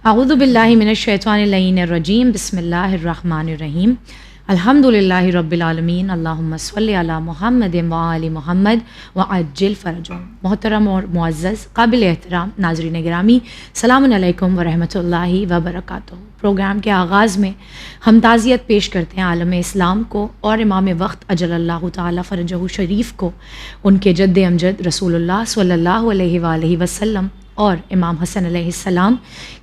اعوذ باللہ من الشیطان اللعین الرجیم، بسم اللہ الرحمن الرحیم، الحمدللہ رب العالمین، اللہم صلی علی محمد وآل محمد وعجل فرجهم۔ محترم اور معزز قابل احترام ناظرین گرامی، السلام علیکم ورحمۃ اللہ وبرکاتہ۔ پروگرام کے آغاز میں ہم تعزیت پیش کرتے ہیں عالم اسلام کو اور امام وقت اجل اللہ تعالی فرجہ شریف کو، ان کے جد امجد رسول اللہ صلی اللہ علیہ وآلہ وسلم اور امام حسن علیہ السلام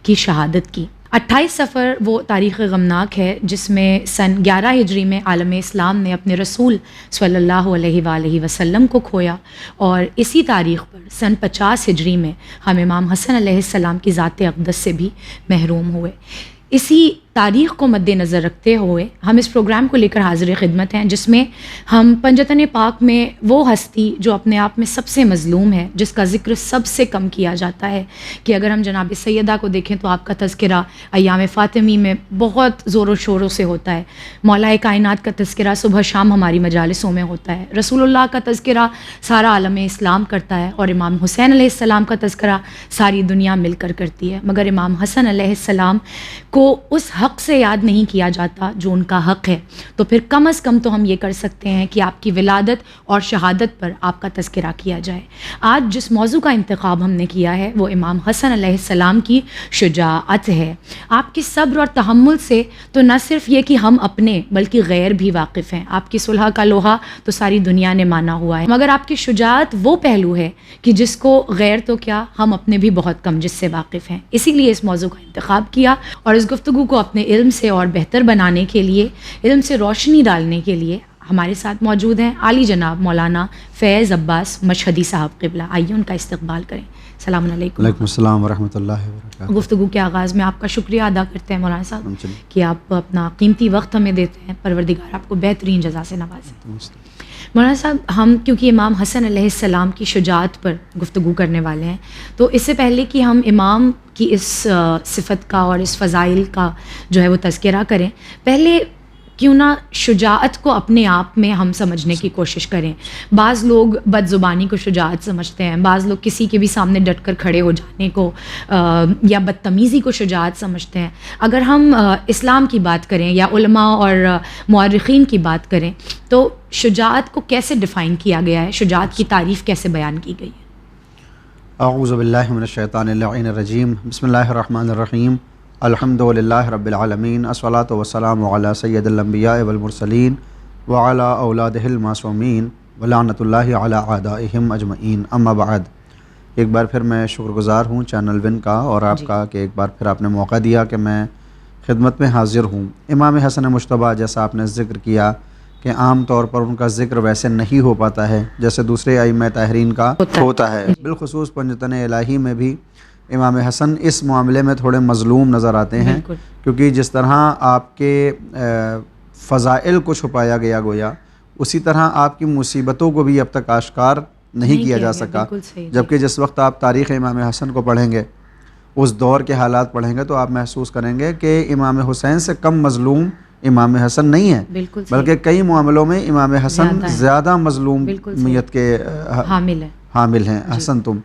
کی شہادت کی۔ 28 صفر وہ تاریخ غمناک ہے جس میں سن 11 ہجری میں عالم اسلام نے اپنے رسول صلی اللہ علیہ وآلہ وسلم کو کھویا، اور اسی تاریخ پر سن 50 ہجری میں ہم امام حسن علیہ السلام کی ذات اقدس سے بھی محروم ہوئے۔ اسی تاریخ کو مد نظر رکھتے ہوئے ہم اس پروگرام کو لے کر حاضر خدمت ہیں، جس میں ہم پنجتن پاک میں وہ ہستی جو اپنے آپ میں سب سے مظلوم ہے، جس کا ذکر سب سے کم کیا جاتا ہے، کہ اگر ہم جناب سیدہ کو دیکھیں تو آپ کا تذکرہ ایام فاطمی میں بہت زور و شوروں سے ہوتا ہے، مولا کائنات کا تذکرہ صبح شام ہماری مجالسوں میں ہوتا ہے، رسول اللہ کا تذکرہ سارا عالم اسلام کرتا ہے، اور امام حسین علیہ السلام کا تذکرہ ساری دنیا مل کر کرتی ہے، مگر امام حسن علیہ السلام کو اس حق سے یاد نہیں کیا جاتا جو ان کا حق ہے۔ تو پھر کم از کم تو ہم یہ کر سکتے ہیں کہ آپ کی ولادت اور شہادت پر آپ کا تذکرہ کیا جائے۔ آج جس موضوع کا انتخاب ہم نے کیا ہے وہ امام حسن علیہ السلام کی شجاعت ہے۔ آپ کی صبر اور تحمل سے تو نہ صرف یہ کہ ہم اپنے بلکہ غیر بھی واقف ہیں۔ آپ کی صلح کا لوہا تو ساری دنیا نے مانا ہوا ہے، مگر آپ کی شجاعت وہ پہلو ہے کہ جس کو غیر تو کیا ہم اپنے بھی بہت کم جس سے واقف ہیں۔ اسی لیے اس موضوع کا انتخاب کیا، اور اس گفتگو کو اپنے علم سے اور بہتر بنانے کے لیے، علم سے روشنی ڈالنے کے لیے ہمارے ساتھ موجود ہیں عالی جناب مولانا فیض عباس مشہدی صاحب قبلہ۔ آئیے ان کا استقبال کریں۔ السلام علیکم۔ وعلیکم السلام ورحمۃ اللہ وبرکاتہ۔ گفتگو کے آغاز میں آپ کا شکریہ ادا کرتے ہیں مولانا صاحب کہ آپ اپنا قیمتی وقت ہمیں دیتے ہیں، پروردگار آپ کو بہترین جزا سے نوازیں۔ مولانا صاحب، ہم کیونکہ امام حسن علیہ السلام کی شجاعت پر گفتگو کرنے والے ہیں، تو اس سے پہلے کہ ہم امام کی اس صفت کا اور اس فضائل کا جو ہے وہ تذکرہ کریں، پہلے کیوں نہ شجاعت کو اپنے آپ میں ہم سمجھنے کی کوشش کریں۔ بعض لوگ بد زبانی کو شجاعت سمجھتے ہیں، بعض لوگ کسی کے بھی سامنے ڈٹ کر کھڑے ہو جانے کو یا بدتمیزی کو شجاعت سمجھتے ہیں۔ اگر ہم اسلام کی بات کریں یا علماء اور مورخین کی بات کریں تو شجاعت کو کیسے ڈیفائن کیا گیا ہے، شجاعت کی تعریف کیسے بیان کی گئی ہے؟ اعوذ باللہ من الشیطان اللعین الرجیم، بسم اللہ الرحمن الرحیم، الحمدللہ رب العالمین، الصلاۃ والسلام علی سید الانبیاء والمرسلین وعلی اولادہ المعصومین ولعنۃ اللہ علی اعدائہم اجمعین، اما بعد۔ ایک بار پھر میں شکر گزار ہوں چینل ون کا اور آپ کا کہ ایک بار پھر آپ نے موقع دیا کہ میں خدمت میں حاضر ہوں۔ امام حسن مجتبیٰ، جیسا آپ نے ذکر کیا کہ عام طور پر ان کا ذکر ویسے نہیں ہو پاتا ہے جیسے دوسرے ائمہ طاہرین کا ہوتا ہے، بالخصوص پنجتن الہی میں بھی امام حسن اس معاملے میں تھوڑے مظلوم نظر آتے ہیں، کیونکہ جس طرح آپ کے فضائل کو چھپایا گیا گویا، اسی طرح آپ کی مصیبتوں کو بھی اب تک آشکار نہیں کیا جا سکا، جبکہ جس وقت آپ تاریخ امام حسن کو پڑھیں گے، اس دور کے حالات پڑھیں گے، تو آپ محسوس کریں گے کہ امام حسین سے کم مظلوم امام حسن نہیں ہے، بلکہ کئی معاملوں میں امام حسن زیادہ مظلومیت کے حامل ہیں۔ حسن تم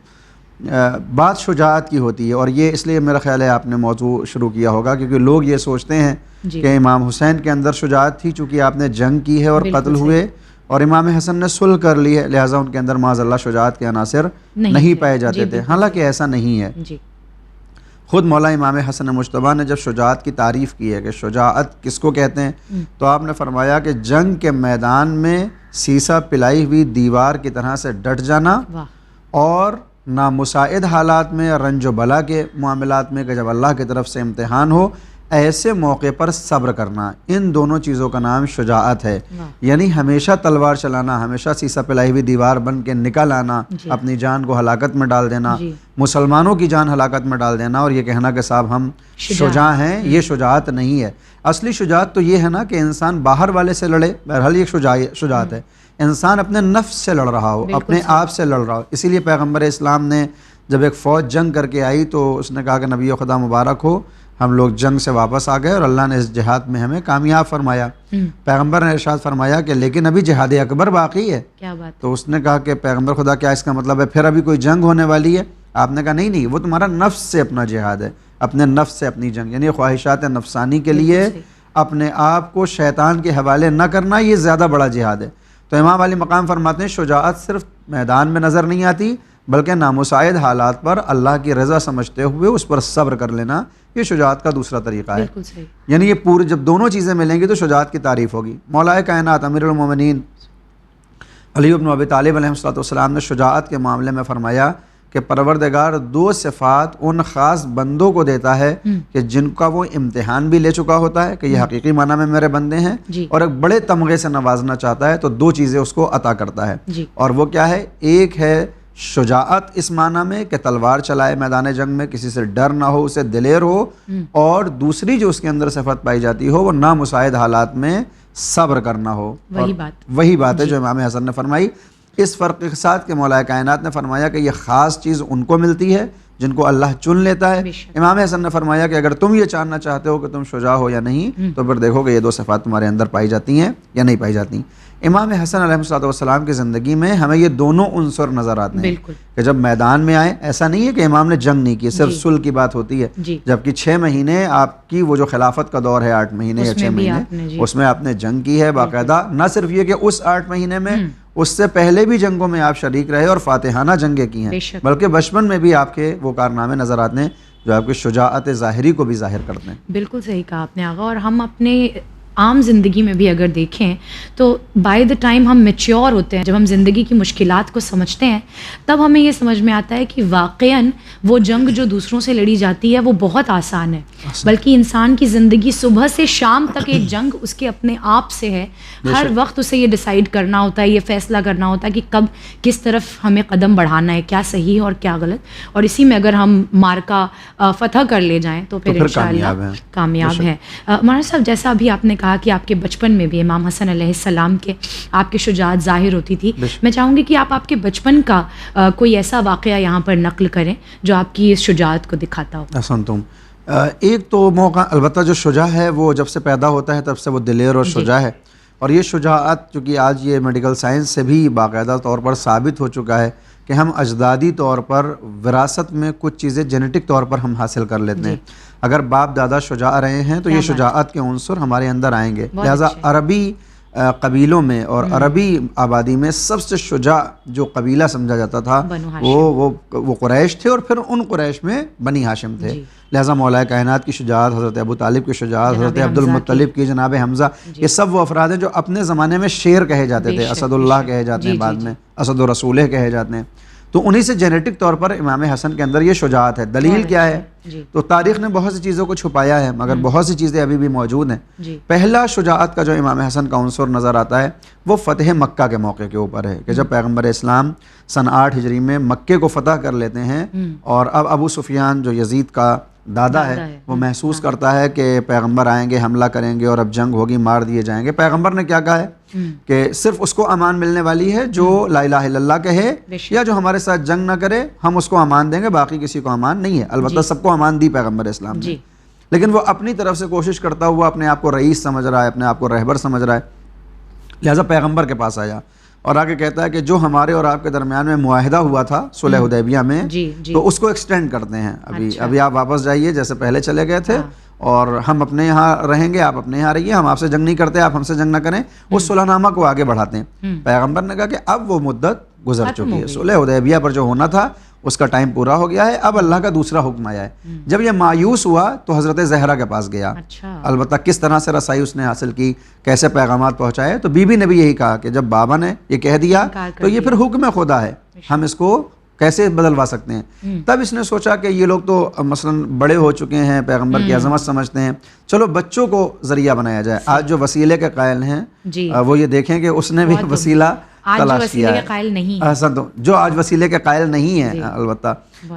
بات شجاعت کی ہوتی ہے، اور یہ اس لیے میرا خیال ہے آپ نے موضوع شروع کیا ہوگا کیونکہ لوگ یہ سوچتے ہیں کہ امام حسین کے اندر شجاعت تھی چونکہ آپ نے جنگ کی ہے اور قتل ہوئے، اور امام حسن نے صلح کر لی ہے لہٰذا ان کے اندر معاذ اللہ شجاعت کے عناصر نہیں پائے جاتے تھے، حالانکہ ایسا نہیں ہے۔ خود مولا امام حسن مجتبیٰ نے جب شجاعت کی تعریف کی ہے کہ شجاعت کس کو کہتے ہیں، تو آپ نے فرمایا کہ جنگ کے میدان میں سیسا پلائی ہوئی دیوار کی طرح سے ڈٹ جانا، اور نامساعد حالات میں رنج و بلا کے معاملات میں کہ جب اللہ کی طرف سے امتحان ہو، ایسے موقع پر صبر کرنا، ان دونوں چیزوں کا نام شجاعت ہے۔ یعنی ہمیشہ تلوار چلانا، ہمیشہ سیسا پلائی ہوئی دیوار بن کے نکل آنا، اپنی جان کو ہلاکت میں ڈال دینا، مسلمانوں کی جان ہلاکت میں ڈال دینا، اور یہ کہنا کہ صاحب ہم شجاع ہیں، یہ شجاعت نہیں ہے۔ اصلی شجاعت تو یہ ہے نا کہ انسان باہر والے سے لڑے، بہرحال یہ شجاعت ہے، انسان اپنے نفس سے لڑ رہا ہو، اپنے آپ سے لڑ رہا ہو۔ اسی لیے پیغمبر اسلام نے جب ایک فوج جنگ کر کے آئی تو اس نے کہا کہ نبی خدا مبارک ہو، ہم لوگ جنگ سے واپس آ گئے اور اللہ نے اس جہاد میں ہمیں کامیاب فرمایا۔ پیغمبر نے ارشاد فرمایا کہ لیکن ابھی جہاد اکبر باقی ہے۔ کیا بات؟ تو اس نے کہا کہ پیغمبر خدا کیا اس کا مطلب ہے پھر ابھی کوئی جنگ ہونے والی ہے؟ آپ نے کہا نہیں، وہ تمہارا نفس سے اپنا جہاد ہے، اپنے نفس سے اپنی جنگ، یعنی خواہشات نفسانی کے لیے اپنے آپ کو شیطان کے حوالے نہ کرنا، یہ زیادہ بڑا جہاد ہے۔ تو امام علی مقام فرماتے ہیں شجاعت صرف میدان میں نظر نہیں آتی بلکہ نامساعد حالات پر اللہ کی رضا سمجھتے ہوئے اس پر صبر کر لینا، یہ شجاعت کا دوسرا طریقہ ہے۔ بالکل صحیح، یعنی یہ پورے جب دونوں چیزیں ملیں گی تو شجاعت کی تعریف ہوگی۔ مولا کائنات امیر المومنین علی بن ابی طالب علیہ السلام نے شجاعت کے معاملے میں فرمایا کہ پروردگار دو صفات ان خاص بندوں کو دیتا ہے کہ جن کا وہ امتحان بھی لے چکا ہوتا ہے کہ یہ حقیقی معنی میں میرے بندے ہیں، اور ایک بڑے تمغے سے نوازنا چاہتا ہے تو دو چیزیں اس کو عطا کرتا ہے، اور وہ کیا ہے؟ ایک ہے شجاعت اس معنی میں کہ تلوار چلائے میدان جنگ میں، کسی سے ڈر نہ ہو، اسے دلیر ہو، اور دوسری جو اس کے اندر صفت پائی جاتی ہو وہ نامساعد حالات میں صبر کرنا ہو۔ وہی بات ہے جو امام حسن نے فرمائی۔ اس فرق کے ساتھ کہ مولا کائنات نے فرمایا کہ یہ خاص چیز ان کو ملتی ہے جن کو اللہ چن لیتا ہے۔ امام حسن نے فرمایا کہ اگر تم یہ جاننا چاہتے ہو کہ تم شجاع ہو یا نہیں تو پھر دیکھو کہ یہ دو صفات تمہارے اندر پائی جاتی ہیں یا نہیں پائی جاتی۔ امام حسن علیہ السلام کی زندگی میں ہمیں یہ دونوں عنصر نظر آتے ہیں کہ جب میدان میں آئے، ایسا نہیں ہے کہ امام نے جنگ نہیں کی، صرف صلح کی بات ہوتی ہے، جبکہ 6 مہینے آپ کی وہ جو خلافت کا دور ہے 8 مہینے یا 6 مہینے، اس میں آپ نے جنگ کی ہے باقاعدہ۔ نہ صرف یہ کہ اس 8 مہینے میں، اس سے پہلے بھی جنگوں میں آپ شریک رہے اور فاتحانہ جنگیں کی ہیں، بلکہ بچپن میں بھی آپ کے وہ کارنامے نظر آتے ہیں جو آپ کی شجاعت ظاہری کو بھی ظاہر کرتے ہیں۔ بالکل صحیح کہا آپ نے آغا، اور ہم اپنے عام زندگی میں بھی اگر دیکھیں تو بائی دا ٹائم ہم میچیور ہوتے ہیں، جب ہم زندگی کی مشکلات کو سمجھتے ہیں تب ہمیں یہ سمجھ میں آتا ہے کہ واقعاً وہ جنگ جو دوسروں سے لڑی جاتی ہے وہ بہت آسان ہے، بلکہ انسان کی زندگی صبح سے شام تک ایک جنگ اس کے اپنے آپ سے ہے۔ ہر وقت اسے یہ ڈیسائیڈ کرنا ہوتا ہے، یہ فیصلہ کرنا ہوتا ہے کہ کب کس طرف ہمیں قدم بڑھانا ہے، کیا صحیح اور کیا غلط، اور اسی میں اگر ہم مارکا فتح کر لے جائیں تو پھر انشاءاللہ کامیاب ہیں۔ مولانا صاحب، جیسا ابھی آپ نے کہا کہ آپ کے بچپن میں بھی امام حسن علیہ السلام کے آپ کی شجاعت ظاہر ہوتی تھی، میں چاہوں گی کہ آپ کے بچپن کا کوئی ایسا واقعہ یہاں پر نقل کریں جو آپ کی اس شجاعت کو دکھاتا ہو۔ احسنتم۔ ایک تو موقع، البتہ جو شجاع ہے وہ جب سے پیدا ہوتا ہے تب سے وہ دلیر اور شجاع ہے، اور یہ شجاعت چونکہ آج یہ میڈیکل سائنس سے بھی باقاعدہ طور پر ثابت ہو چکا ہے کہ ہم اجدادی طور پر وراثت میں کچھ چیزیں جینیٹک طور پر ہم حاصل کر لیتے ہیں۔ اگر باپ دادا شجاع رہے ہیں تو یہ شجاعت کے عنصر ہمارے اندر آئیں گے۔ لہٰذا عربی قبیلوں میں اور عربی آبادی میں سب سے شجاع جو قبیلہ سمجھا جاتا تھا وہ قریش تھے، اور پھر ان قریش میں بنی ہاشم تھے۔ لہٰذا مولا کائنات کی شجاعت، حضرت ابو طالب کی شجاعت، حضرت عبد المطلب کی، جناب حمزہ، یہ سب وہ افراد ہیں جو اپنے زمانے میں شیر کہے جاتے تھے، اسد اللہ کہے جاتے ہیں، بعد میں اسد الرسول کہے جاتے ہیں۔ تو انہی سے جینیٹک طور پر امام حسن کے اندر یہ شجاعت ہے۔ دلیل کیا ہے؟ تو تاریخ نے بہت سی چیزوں کو چھپایا ہے مگر بہت سی چیزیں ابھی بھی موجود ہیں۔ پہلا شجاعت کا جو امام حسن کا عنصر نظر آتا ہے وہ فتح مکہ کے موقع کے اوپر ہے کہ جب پیغمبر اسلام سن 8 ہجری میں مکے کو فتح کر لیتے ہیں، اور اب ابو سفیان جو یزید کا دادا ہے وہ محسوس کرتا ہے کہ پیغمبر آئیں گے، حملہ کریں گے اور اب جنگ ہوگی، مار دیے جائیں گے۔ پیغمبر نے کیا کہا ہے کہ صرف اس کو امان ملنے والی ہے جو لا الہ الا اللہ کہے یا جو ہمارے ساتھ جنگ نہ کرے، ہم اس کو امان دیں گے، باقی کسی کو امان نہیں ہے۔ البتہ سب کو امان دی پیغمبر اسلام نے، لیکن وہ اپنی طرف سے کوشش کرتا ہوا اپنے آپ کو رئیس سمجھ رہا ہے، اپنے آپ کو رہبر سمجھ رہا ہے، لہٰذا پیغمبر کے پاس آیا اور آگے کہتا ہے کہ جو ہمارے اور آپ کے درمیان میں معاہدہ ہوا تھا صلح حدیبیہ میں، تو اس کو ایکسٹینڈ کرتے ہیں، ابھی آپ واپس جائیے جیسے پہلے چلے گئے تھے، اور ہم اپنے یہاں رہیں گے، آپ اپنے یہاں رہیے، ہم آپ سے جنگ نہیں کرتے، آپ ہم سے جنگ نہ کریں۔ اس صلح نامہ کو آگے بڑھاتے ہیں۔ پیغمبر نے کہا کہ اب وہ مدت گزر چکی ہے، صلح حدیبیہ پر جو ہونا تھا اس کا ٹائم پورا ہو گیا ہے، اب اللہ کا دوسرا حکم آیا ہے۔ جب یہ مایوس ہوا تو حضرت زہرا کے پاس گیا، البتہ کس طرح سے رسائی اس نے حاصل کی، کیسے پیغامات پہنچائے، تو بی بی نے بھی یہی کہا کہ جب بابا نے یہ کہہ دیا تو یہ پھر حکم خدا ہے، ہم اس کو کیسے بدلوا سکتے ہیں۔ تب اس نے سوچا کہ یہ لوگ تو مثلا بڑے ہو چکے ہیں، پیغمبر کی عظمت سمجھتے ہیں، چلو بچوں کو ذریعہ بنایا جائے۔ آج جو وسیلے کے قائل ہیں وہ یہ دیکھیں کہ اس نے بھی وسیلہ تلاش کیا ہے، جو آج وسیلے کے قائل نہیں ہیں، البتہ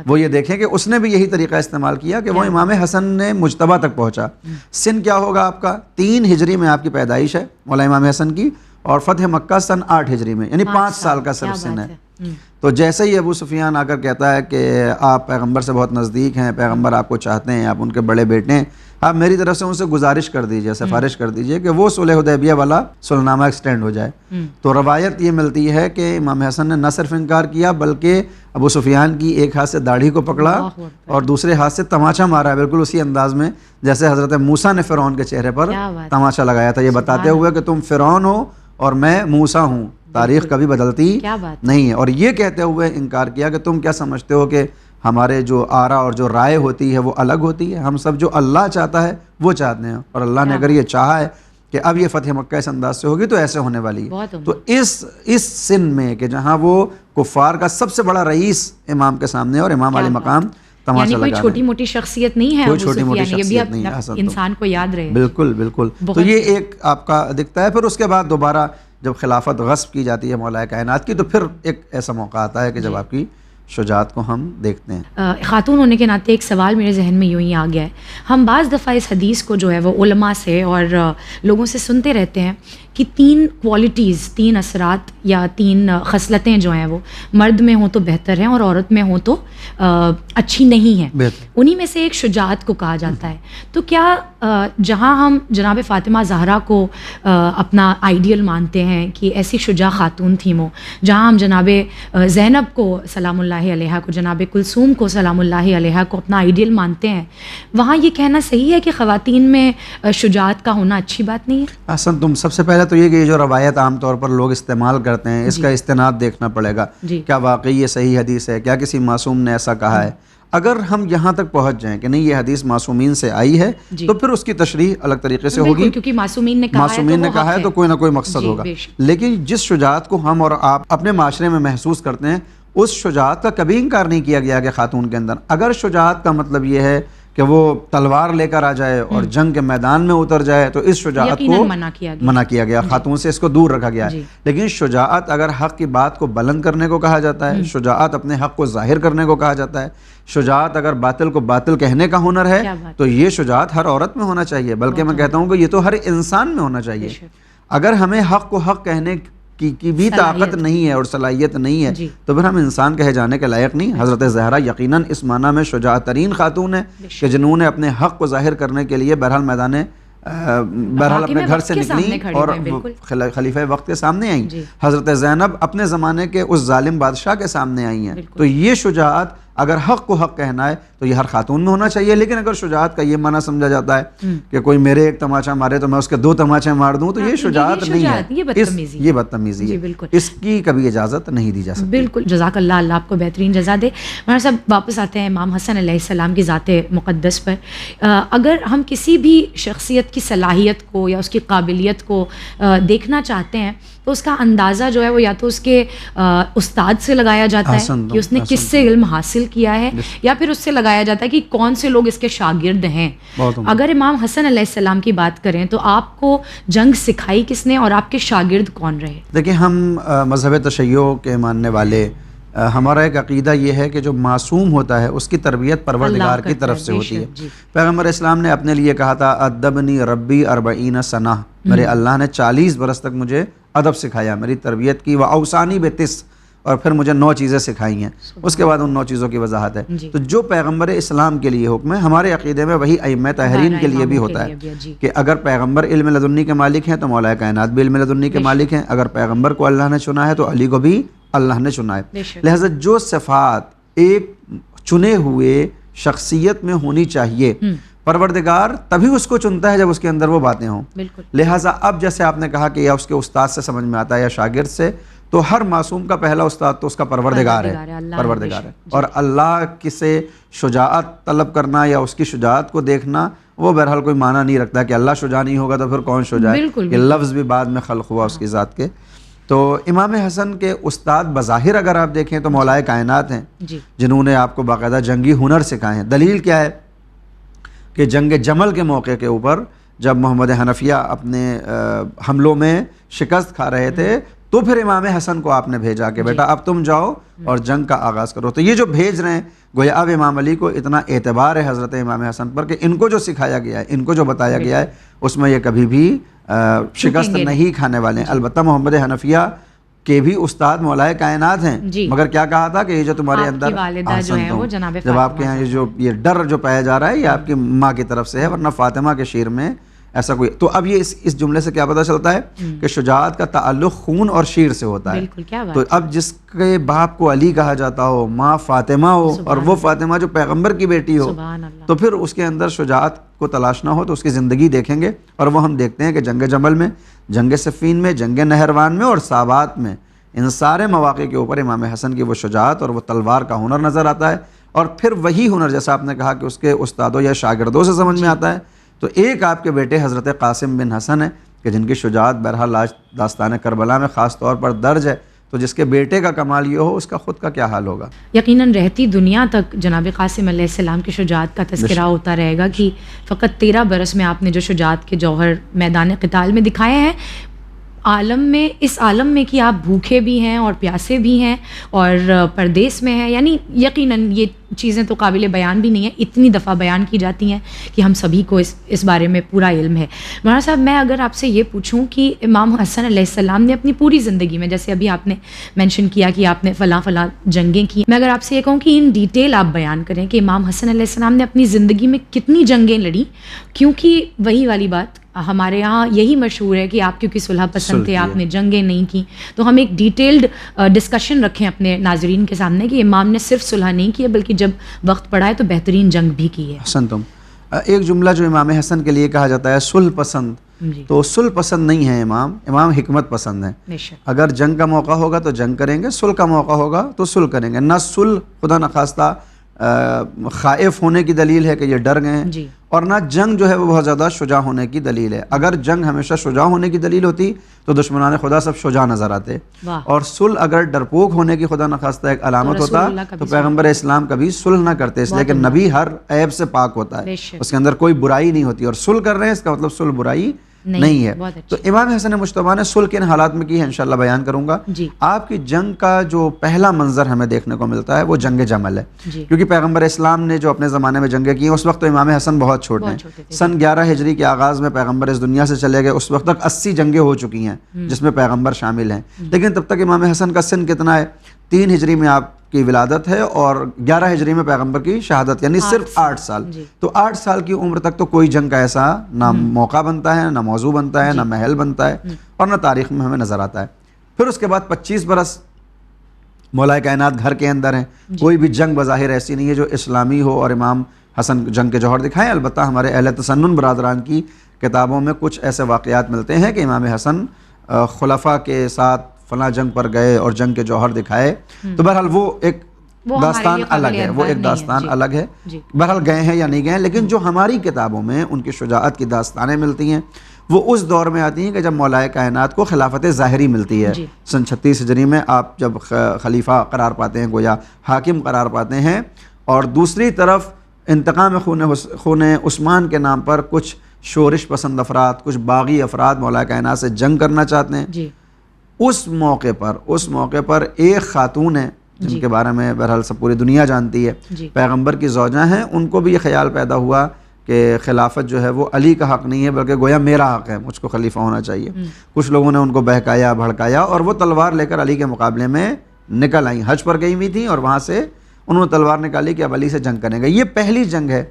وہ یہ دیکھیں کہ اس نے بھی یہی طریقہ استعمال کیا کہ وہ امام حسن نے مجتبہ تک پہنچا۔ سن کیا ہوگا آپ کا؟ 3 ہجری میں آپ کی پیدائش ہے مولا امام حسن کی، اور فتح مکہ سن 8 ہجری میں، یعنی 5 سال کا صرف سن ہے۔ تو جیسے ہی ابو سفیان آ کر کہتا ہے کہ آپ پیغمبر سے بہت نزدیک ہیں، پیغمبر آپ کو چاہتے ہیں، آپ ان کے بڑے بیٹے ہیں، آپ میری طرف سے ان سے گزارش کر دیجئے، سفارش کر دیجئے کہ وہ صلح حدیبیہ والا صلح نامہ ایکسٹینڈ ہو جائے۔ تو روایت یہ ملتی ہے کہ امام حسن نے نہ صرف انکار کیا بلکہ ابو سفیان کی ایک ہاتھ سے داڑھی کو پکڑا اور دوسرے ہاتھ سے تماچا مارا ہے، بالکل اسی انداز میں جیسے حضرت موسیٰ نے فرعون کے چہرے پر تماچا لگایا تھا، یہ بتاتے ہوئے کہ تم فرعون ہو اور میں موسیٰ ہوں، تاریخ کبھی بدلتی نہیں ہے۔ اور یہ کہتے ہوئے انکار کیا کہ تم کیا سمجھتے ہو کہ ہمارے جو آرا اور جو رائے ہوتی ہے وہ الگ ہوتی ہے، ہم سب جو اللہ چاہتا ہے وہ چاہتے ہیں، اور اللہ نے اگر یہ چاہا ہے کہ اب یہ فتح مکہ اس انداز سے ہوگی تو ایسے ہونے والی ہے۔ تو اس سن میں کہ جہاں وہ کفار کا سب سے بڑا رئیس امام کے سامنے اور امام علی مقام تماشا لگا، کوئی چھوٹی موٹی شخصیت نہیں ہے، کوئی چھوٹی موٹی شخصیت نہیں ہے، انسان کو یاد رہے۔ بالکل بالکل۔ تو یہ ایک آپ کا دکھتا ہے۔ پھر اس کے بعد دوبارہ جب خلافت غصب کی جاتی ہے مولا کائنات کی، تو پھر ایک ایسا موقع آتا ہے کہ جب آپ کی شجاعت کو ہم دیکھتے ہیں۔ خاتون ہونے کے ناطے ایک سوال میرے ذہن میں یوں ہی آ گیا ہے، ہم بعض دفعہ اس حدیث کو جو ہے وہ علماء سے اور لوگوں سے سنتے رہتے ہیں کہ 3 کوالٹیز، 3 اثرات یا 3 خصلتیں جو ہیں وہ مرد میں ہوں تو بہتر ہیں اور عورت میں ہوں تو اچھی نہیں ہیں، انہی میں سے ایک شجاعت کو کہا جاتا ہے۔ تو کیا جہاں ہم جناب فاطمہ زہرا کو اپنا آئیڈیل مانتے ہیں کہ ایسی شجاع خاتون تھیں وہ، جہاں ہم جناب زینب کو سلام اللہ علیہا کو، جناب کلثوم کو سلام اللہ علیہا کو اپنا آئیڈیل مانتے ہیں، وہاں یہ کہنا صحیح ہے کہ خواتین میں شجاعت کا ہونا اچھی بات نہیں ہے؟ احسن، تم سب سے پہلے تو یہ کہ یہ جو روایت عام طور پر لوگ استعمال کرتے ہیں اس کا استناد دیکھنا پڑے گا، کیا واقعی یہ صحیح حدیث ہے، کیا کسی معصوم نے ایسا کہا ہے؟ اگر ہم یہاں تک پہنچ جائیں کہ نہیں یہ حدیث معصومین سے آئی ہے تو پھر اس کی تشریح الگ طریقے سے ہوگی، کیونکہ معصومین نے کہا ہے تو کوئی نہ کوئی مقصد ہوگا۔ لیکن جس شجاعت کو ہم اور آپ اپنے معاشرے میں محسوس کرتے ہیں اس شجاعت کا کبھی انکار نہیں کیا گیا کہ خاتون کے اندر، اگر شجاعت کا مطلب یہ ہے کہ وہ تلوار لے کر آ جائے اور جنگ کے میدان میں اتر جائے تو اس شجاعت کو منع کیا گیا، خاتون سے اس کو دور رکھا گیا ہے۔ لیکن شجاعت اگر حق کی بات کو بلند کرنے کو کہا جاتا ہے، شجاعت اپنے حق کو ظاہر کرنے کو کہا جاتا ہے، شجاعت اگر باطل کو باطل کہنے کا ہنر ہے تو یہ شجاعت ہر عورت میں ہونا چاہیے، بلکہ میں کہتا ہوں کہ یہ تو ہر انسان میں ہونا چاہیے۔ اگر ہمیں حق کو حق کہنے کی بھی طاقت نہیں ہے اور صلاحیت نہیں ہے تو پھر ہم انسان کہے جانے کے لائق نہیں۔ حضرت زہرا یقیناً اس معنی میں شجاعت ترین خاتون ہے کہ جنہوں نے اپنے حق کو ظاہر کرنے کے لیے بہرحال اپنے گھر سے نکلی اور خلیفہ وقت کے سامنے آئیں۔ حضرت زینب اپنے زمانے کے اس ظالم بادشاہ کے سامنے آئی ہیں۔ تو یہ شجاعت اگر حق کو حق کہنا ہے تو یہ ہر خاتون میں ہونا چاہیے، لیکن اگر شجاعت کا یہ معنی سمجھا جاتا ہے کہ کوئی میرے ایک تماچا مارے تو میں اس کے 2 تماچے مار دوں تو یہ شجاعت نہیں ہے، یہ بدتمیزی ہے، اس کی کبھی اجازت نہیں دی جا سکتی۔ بالکل، جزاک اللہ، اللہ آپ کو بہترین جزا دے۔ ہمارے سب واپس آتے ہیں امام حسن علیہ السلام کی ذات مقدس پر۔ اگر ہم کسی بھی شخصیت کی صلاحیت کو یا اس کی قابلیت کو دیکھنا چاہتے ہیں تو اس کا اندازہ جو ہے وہ یا تو اس کے استاد سے لگایا جاتا ہے کہ اس نے کس سے علم حاصل کیا ہے، یا پھر اس سے لگایا جاتا ہے کہ کون سے لوگ اس کے شاگرد ہیں۔ اگر امام حسن علیہ السلام کی بات کریں تو آپ کو جنگ سکھائی کس نے اور آپ کے شاگرد کون رہے؟ دیکھیں، ہم مذہب تشیع کے ماننے والے، ہمارا ایک عقیدہ یہ ہے کہ جو معصوم ہوتا ہے اس کی تربیت پروردگار کی طرف سے ہوتی ہے۔ پیغمبر اسلام نے اپنے لیے کہا تھا ادبنی ربی 40 سنہ، میرے اللہ نے 40 برس تک مجھے ادب سکھایا، میری تربیت کی، وَأَوْصَانِي بِتِسْعٍ، اور پھر مجھے 9 چیزیں سکھائی ہیں، اس کے بعد ان 9 چیزوں کی وضاحت ہے۔ تو جو پیغمبر اسلام کے لیے حکم ہے ہمارے عقیدے میں وہی ائمہ طاہرین کے لیے بھی ہوتا ہے کہ اگر پیغمبر علم لدنی کے مالک ہیں تو مولا کائنات بھی علم لدنی کے مالک ہیں، اگر پیغمبر کو اللہ نے چنا ہے تو علی کو بھی اللہ نے چنا ہے۔ لہذا جو صفات ایک چنے ہوئے شخصیت میں ہونی چاہیے، پروردگار تبھی اس کو چنتا ہے جب اس کے اندر وہ باتیں ہوں۔ لہٰذا اب جیسے آپ نے کہا کہ یا اس کے استاد سے سمجھ میں آتا ہے یا شاگرد سے، تو ہر معصوم کا پہلا استاد تو اس کا پروردگار ہے، اور اللہ کسے شجاعت طلب کرنا یا اس کی شجاعت کو دیکھنا وہ بہرحال کوئی معنی نہیں رکھتا کہ اللہ شجاع نہیں ہوگا تو پھر کون شجاع ہے، یہ لفظ بھی بعد میں خلق ہوا اس کی ذات کے۔ تو امام حسن کے استاد بظاہر اگر آپ دیکھیں تو مولا کائنات ہیں جنہوں نے آپ کو باقاعدہ جنگی ہنر سکھائے ہیں۔ دلیل کیا ہے کہ جنگ جمل کے موقع کے اوپر جب محمد حنفیہ اپنے حملوں میں شکست کھا رہے تھے تو پھر امام حسن کو آپ نے بھیجا کہ بیٹا اب تم جاؤ اور جنگ کا آغاز کرو۔ تو یہ جو بھیج رہے ہیں گویا اب امام علی کو اتنا اعتبار ہے حضرت امام حسن پر کہ ان کو جو سکھایا گیا ہے، ان کو جو بتایا گیا ہے، اس میں یہ کبھی بھی شکست نہیں کھانے والے ہیں۔ البتہ محمد حنفیہ کے بھی استاد مولائے کائنات ہیں، جی، مگر کیا کہا تھا کہ یہ جو تمہارے آپ اندر کی والدہ جو ہیں وہ جناب جب آپ کے یہاں یہ ڈر جو پایا جا رہا ہے یہ آپ کی ماں کی طرف سے ہے، ورنہ فاطمہ کے شعر میں ایسا کوئی. تو اب یہ اس جملے سے کیا پتہ چلتا ہے کہ شجاعت کا تعلق خون اور شیر سے ہوتا ہے. بالکل، کیا بات. تو اب جس کے باپ کو علی کہا جاتا ہو، ماں فاطمہ ہو، اور وہ فاطمہ جو پیغمبر کی بیٹی ہو، تو پھر اس کے اندر شجاعت کو تلاشنا ہو تو اس کی زندگی دیکھیں گے. اور وہ ہم دیکھتے ہیں کہ جنگ جمل میں، جنگ صفین میں، جنگ نہروان میں اور صابات میں، ان سارے مواقع کے اوپر امام حسن کی وہ شجاعت اور وہ تلوار کا ہنر نظر آتا ہے. اور پھر وہی ہنر جیسا آپ نے کہا کہ اس کے استادوں یا شاگردوں سے سمجھ میں آتا ہے. تو ایک آپ کے بیٹے حضرت قاسم بن حسن ہیں کہ جن کی شجاعت بہرحال آج داستان کربلا میں خاص طور پر درج ہے. تو جس کے بیٹے کا کمال یہ ہو، اس کا خود کا کیا حال ہوگا. یقیناً رہتی دنیا تک جناب قاسم علیہ السلام کی شجاعت کا تذکرہ ہوتا رہے گا کہ فقط 13 برس میں آپ نے جو شجاعت کے جوہر میدان قتال میں دکھائے ہیں، عالم میں، اس عالم میں کہ آپ بھوکے بھی ہیں اور پیاسے بھی ہیں اور پردیس میں ہیں، یعنی یقیناً یہ چیزیں تو قابل بیان بھی نہیں ہیں، اتنی دفعہ بیان کی جاتی ہیں کہ ہم سبھی کو اس بارے میں پورا علم ہے. مولانا صاحب، میں اگر آپ سے یہ پوچھوں کہ امام حسن علیہ السلام نے اپنی پوری زندگی میں، جیسے ابھی آپ نے مینشن کیا کہ آپ نے فلاں جنگیں کی، میں اگر آپ سے یہ کہوں کہ ان ڈیٹیل آپ بیان کریں کہ امام حسن علیہ السلام نے اپنی زندگی میں کتنی جنگیں لڑیں، کیونکہ وہی والی بات ہمارے یہاں یہی مشہور ہے کہ آپ کیونکہ صلح پسند تھے، آپ نے جنگیں نہیں کی. تو ہم ایک ڈیٹیلڈ ڈسکشن رکھیں اپنے ناظرین کے سامنے کہ امام نے صرف صلح نہیں کی ہے بلکہ جب وقت پڑا ہے تو بہترین جنگ بھی کی ہے. حسن، تم ایک جملہ جو امام حسن کے لیے کہا جاتا ہے صلح پسند، تو صلح پسند نہیں ہے امام حکمت پسند ہیں. اگر جنگ کا موقع ہوگا تو جنگ کریں گے، صلح کا موقع ہوگا تو صلح کریں گے. نہ صلح خدا نخواستہ خائف ہونے کی دلیل ہے کہ یہ ڈر گئے ہیں، اور نہ جنگ جو ہے وہ بہت زیادہ شجاع ہونے کی دلیل ہے. اگر جنگ ہمیشہ شجاع ہونے کی دلیل ہوتی تو دشمنان خدا سب شجاع نظر آتے، اور صلح اگر ڈرپوک ہونے کی خدا نخواستہ ایک علامت ہوتا تو پیغمبر اسلام کبھی صلح نہ کرتے، اس لیے کہ نبی ہر عیب سے پاک ہوتا ہے، اس کے اندر کوئی برائی نہیں ہوتی. اور صلح کر رہے ہیں اس کا مطلب صلح برائی نہیں ہے. تو امام حسن مجتبیٰ نے صلح کن حالات میں کی ہے انشاءاللہ بیان کروں گا. آپ کی جنگ کا جو پہلا منظر ہمیں دیکھنے کو ملتا ہے وہ جنگ جمل ہے، کیونکہ پیغمبر اسلام نے جو اپنے زمانے میں جنگیں کی اس وقت تو امام حسن بہت چھوٹے ہیں. سن 11 ہجری کے آغاز میں پیغمبر اس دنیا سے چلے گئے، اس وقت تک 80 جنگیں ہو چکی ہیں جس میں پیغمبر شامل ہیں. لیکن تب تک امام حسن کا سن کتنا ہے؟ 3 ہجری میں آپ کی ولادت ہے اور 11 ہجری میں پیغمبر کی شہادت، یعنی صرف 8 سال. تو 8 سال کی عمر تک تو کوئی جنگ کا ایسا نہ موقع بنتا ہے، نہ موضوع بنتا ہے، نہ محل بنتا ہے، اور نہ تاریخ میں ہمیں نظر آتا ہے. پھر اس کے بعد 25 برس مولائے کائنات گھر کے اندر ہیں. کوئی بھی جنگ بظاہر ایسی نہیں ہے جو اسلامی ہو اور امام حسن جنگ کے جوہر دکھائیں. البتہ ہمارے اہل تسنن برادران کی کتابوں میں کچھ ایسے واقعات ملتے ہیں کہ امام حسن خلفاء کے ساتھ فلاں جنگ پر گئے اور جنگ کے جوہر دکھائے. تو بہرحال وہ ایک داستان الگ ہے، وہ ایک داستان الگ ہے. بہرحال گئے ہیں یا نہیں گئے ہیں، لیکن جو ہماری کتابوں میں ان کی شجاعت کی داستانیں ملتی ہیں وہ اس دور میں آتی ہیں کہ جب مولائے کائنات کو خلافت ظاہری ملتی ہے. سن 36 ہجری میں آپ جب خلیفہ قرار پاتے ہیں، گویا حاکم قرار پاتے ہیں، اور دوسری طرف انتقام خون عثمان کے نام پر کچھ شورش پسند افراد، کچھ باغی افراد مولائے کائنات سے جنگ کرنا چاہتے ہیں. اس موقع پر ایک خاتون ہے جن کے بارے میں بہرحال سب پوری دنیا جانتی ہے، پیغمبر کی زوجہ ہیں. ان کو بھی یہ خیال پیدا ہوا کہ خلافت جو ہے وہ علی کا حق نہیں ہے بلکہ گویا میرا حق ہے، مجھ کو خلیفہ ہونا چاہیے. کچھ لوگوں نے ان کو بہکایا، بھڑکایا، اور وہ تلوار لے کر علی کے مقابلے میں نکل آئیں. حج پر گئی ہوئی تھیں اور وہاں سے انہوں نے تلوار نکالی کہ اب علی سے جنگ کریں گے. یہ پہلی جنگ ہے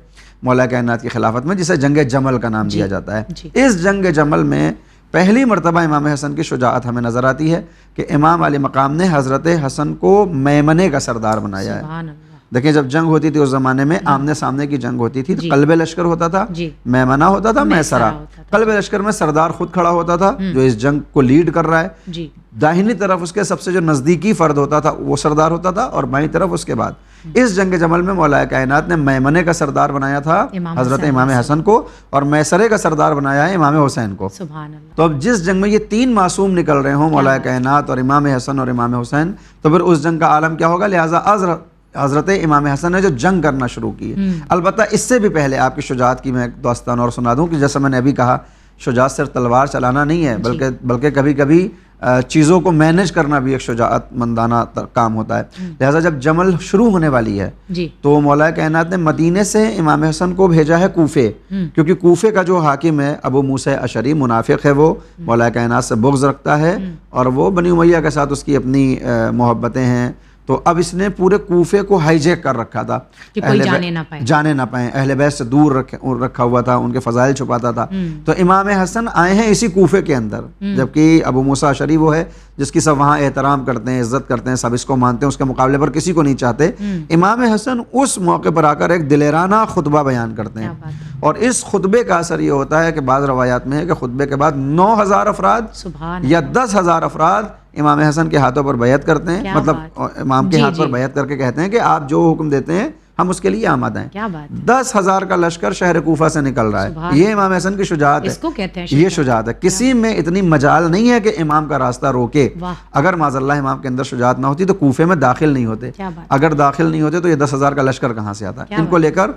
مولا کائنات کی خلافت میں جسے جنگ جمل کا نام دیا جاتا ہے. اس جنگ جمل میں پہلی مرتبہ امام حسن کی شجاعت ہمیں نظر آتی ہے کہ امام علی مقام نے حضرت حسن کو میمنے کا سردار بنایا ہے. دیکھیں جب جنگ ہوتی تھی اس زمانے میں آمنے سامنے کی جنگ ہوتی تھی، قلب لشکر ہوتا تھا، میمنہ ہوتا تھا، میسرہ. قلب لشکر میں سردار خود کھڑا ہوتا تھا جو اس جنگ کو لیڈ کر رہا ہے، داہنی طرف اس کے سب سے جو نزدیکی فرد ہوتا تھا وہ سردار ہوتا تھا، اور بائیں طرف اس کے بعد. اس جنگ جمل میں مولا کائنات نے میمنے کا سردار بنایا تھا حضرت امام حسن کو، اور میسرے کا سردار بنایا ہے امام حسین کو. تو اب جس جنگ میں یہ 3 معصوم نکل رہے ہوں، مولا کائنات اور امام حسن اور امام حسین، تو پھر اس جنگ کا عالم کیا ہوگا. لہٰذا حضرت امام حسن نے جو جنگ کرنا شروع کی ہے، البتہ اس سے بھی پہلے آپ کی شجاعت کی میں ایک داستان اور سنا دوں کہ جیسا میں نے ابھی کہا، شجاعت صرف تلوار چلانا نہیں ہے، بلکہ کبھی کبھی چیزوں کو مینیج کرنا بھی ایک شجاعت مندانہ کام ہوتا ہے. لہٰذا جب جمل شروع ہونے والی ہے تو مولا کائنات نے مدینے سے امام حسن کو بھیجا ہے کوفے, کیونکہ کوفے کا جو حاکم ہے ابو موسیٰ اشعری منافق ہے, وہ مولا کائنات سے بغض رکھتا ہے اور وہ بنی امیہ کے ساتھ اس کی اپنی محبتیں ہیں. تو اب اس نے پورے کوفے کو ہائی جیک کر رکھا تھا کہ کوئی جانے نہ پائے, اہل بیت سے دور رکھا ہوا تھا, ان کے فضائل چھپاتا تھا. تو امام حسن آئے ہیں اسی کوفے کے اندر, جبکہ ابو موسیٰ اشعری وہ ہے جس کی سب وہاں احترام کرتے ہیں, عزت کرتے ہیں, سب اس کو مانتے ہیں, اس کے مقابلے پر کسی کو نہیں چاہتے. امام حسن اس موقع پر آ کر ایک دلیرانہ خطبہ بیان کرتے ہیں, اور اس خطبے کا اثر یہ ہوتا ہے کہ بعض روایات میں ہے کہ خطبے کے بعد 9,000 افراد یا 10,000 افراد امام حسن کے ہاتھوں پر بیعت کرتے ہیں, مطلب امام کے ہاتھ پر بیعت کر کے کہتے ہیں کہ آپ جو حکم دیتے ہیں ہم اس کے لیے آمادہ ہیں. 10,000 کا لشکر شہر کوفہ سے نکل رہا ہے. یہ امام حسن کی شجاعت ہے, یہ شجاعت ہے. کسی میں اتنی مجال نہیں ہے کہ امام کا راستہ روکے. اگر معاذ اللہ امام کے اندر شجاعت نہ ہوتی تو کوفے میں داخل نہیں ہوتے, اگر داخل نہیں ہوتے تو یہ 10,000 کا لشکر کہاں سے آتا. ان کو لے کر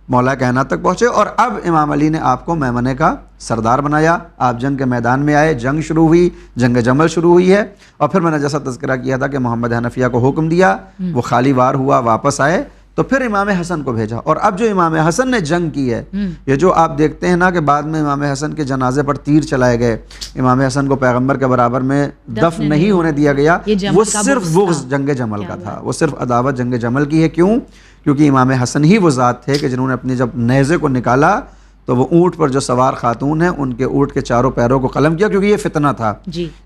مولا کائنات تک پہنچے, اور اب امام علی نے آپ کو میمنے کا سردار بنایا. آپ جنگ کے میدان میں آئے, جنگ شروع ہوئی, جنگ جمل شروع ہوئی ہے. اور پھر میں نے جیسا تذکرہ کیا تھا کہ محمد حنفیہ کو حکم دیا, وہ خالی وار ہوا, واپس آئے, تو پھر امام حسن کو بھیجا. اور اب جو امام حسن نے جنگ کی ہے, یہ جو آپ دیکھتے ہیں نا کہ بعد میں امام حسن کے جنازے پر تیر چلائے گئے, امام حسن کو پیغمبر کے برابر میں دفن نہیں ہونے دیا گیا, وہ صرف بغض جنگ جمل کا تھا, وہ صرف عداوت جنگ جمل کی ہے. کیوں؟ کیونکہ امام حسن ہی وہ ذات تھے کہ جنہوں نے اپنی جب نیزے کو نکالا تو وہ اونٹ پر جو سوار خاتون ہیں ان کے اونٹ کے چاروں پیروں کو قلم کیا, کیونکہ یہ فتنہ تھا.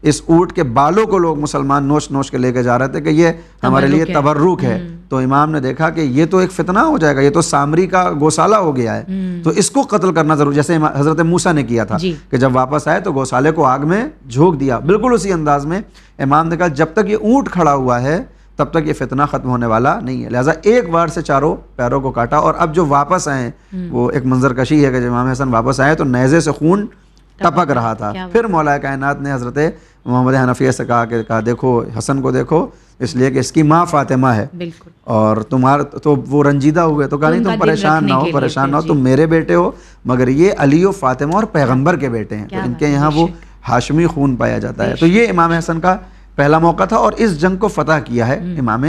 اس اونٹ کے بالوں کو لوگ مسلمان نوچ نوچ کے لے کے جا رہے تھے کہ یہ ہمارے لیے تبرک ہے. تو امام نے دیکھا کہ یہ تو ایک فتنہ ہو جائے گا, یہ تو سامری کا گوسالہ ہو گیا ہے, تو اس کو قتل کرنا ضرور, جیسے حضرت موسیٰ نے کیا تھا کہ جب واپس آئے تو گوسالے کو آگ میں جھونک دیا. بالکل اسی انداز میں امام نے کہا جب تک یہ اونٹ کھڑا ہوا ہے تب تک یہ فتنہ ختم ہونے والا نہیں ہے. لہٰذا ایک بار سے چاروں پیروں کو کاٹا. اور اب جو واپس آئے وہ ایک منظر کشی ہے کہ جب امام حسن واپس آئے تو نیزے سے خون ٹپک رہا تھا. پھر مولا کائنات نے حضرت محمد حنفیہ سے کہا دیکھو حسن کو دیکھو, اس لیے کہ اس کی ماں فاطمہ ہے, اور تمہارا تو وہ رنجیدہ ہوئے, تو کہا نہیں تم پریشان نہ ہو, تم میرے بیٹے ہو, مگر یہ علی و فاطمہ اور پیغمبر کے بیٹے ہیں, تو ان کے یہاں وہ ہاشمی خون پایا جاتا ہے. تو یہ امام حسن کا پہلا موقع تھا, اور اس جنگ کو فتح کیا ہے امام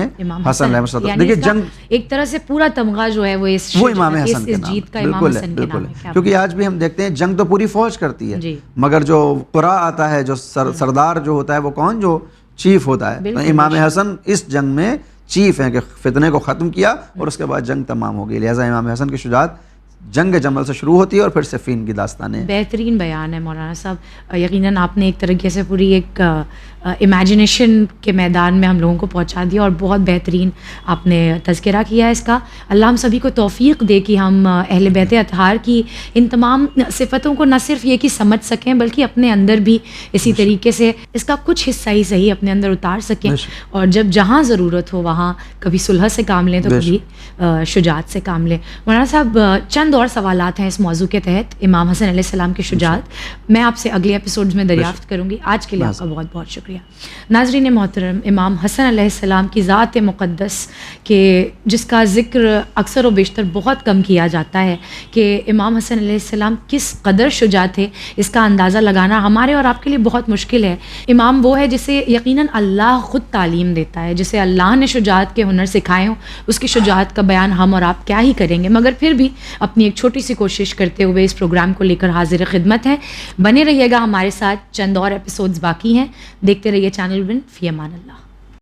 حسن علیہ السلام. دیکھیے جنگ ایک طرح سے پورا تمغہ جو ہے وہ امام حسن کے نام, بالکل, کیونکہ آج بھی ہم دیکھتے ہیں جنگ تو پوری فوج کرتی ہے, مگر جو قرا آتا ہے, جو سردار جو ہوتا ہے وہ کون, جو چیف ہوتا ہے. امام حسن اس جنگ میں چیف ہیں کہ فتنے کو ختم کیا اور اس کے بعد جنگ تمام ہو گئی. لہٰذا امام حسن کی شجاعت جنگ جمل سے شروع ہوتی ہے اور پھر صفین کی داستانیں. بہترین بیان ہے مولانا صاحب, یقیناً آپ نے ایک طریقے سے پوری ایک امیجنیشن کے میدان میں ہم لوگوں کو پہنچا دیا, اور بہت بہترین آپ نے تذکرہ کیا ہے اس کا. اللہ ہم سبھی کو توفیق دے کہ ہم اہل بیت اطہار کی ان تمام صفتوں کو نہ صرف یہ کہ سمجھ سکیں بلکہ اپنے اندر بھی اسی طریقے سے اس کا کچھ حصہ ہی صحیح اپنے اندر اتار سکیں, اور جب جہاں ضرورت ہو وہاں کبھی صلح سے کام لیں تو کبھی شجاعت سے کام لیں. مولانا صاحب چند اور سوالات ہیں اس موضوع کے تحت, امام حسن علیہ السلام کی شجاعت میں آپ سے اگلے ایپیسوڈ میں دریافت کروں گی. آج کے لیے آپ کا بہت بہت شکریہ. ناظرین محترم, امام حسن علیہ السلام کی ذات مقدس کے جس کا ذکر اکثر و بیشتر بہت کم کیا جاتا ہے کہ امام حسن علیہ السلام کس قدر شجاع تھے, اس کا اندازہ لگانا ہمارے اور آپ کے لیے بہت مشکل ہے. امام وہ ہے جسے یقیناً اللہ خود تعلیم دیتا ہے, جسے اللہ نے شجاعت کے ہنر سکھائے ہوں, اس کی شجاعت کا بیان ہم اور آپ کیا ہی کریں گے, مگر پھر بھی اپنی ایک چھوٹی سی کوشش کرتے ہوئے اس پروگرام کو لے کر حاضر خدمت ہیں. بنے رہیے گا ہمارے ساتھ, چند اور ایپیسوڈز باقی ہیں. دیکھتے رہیے چینل ون. فی امان اللہ.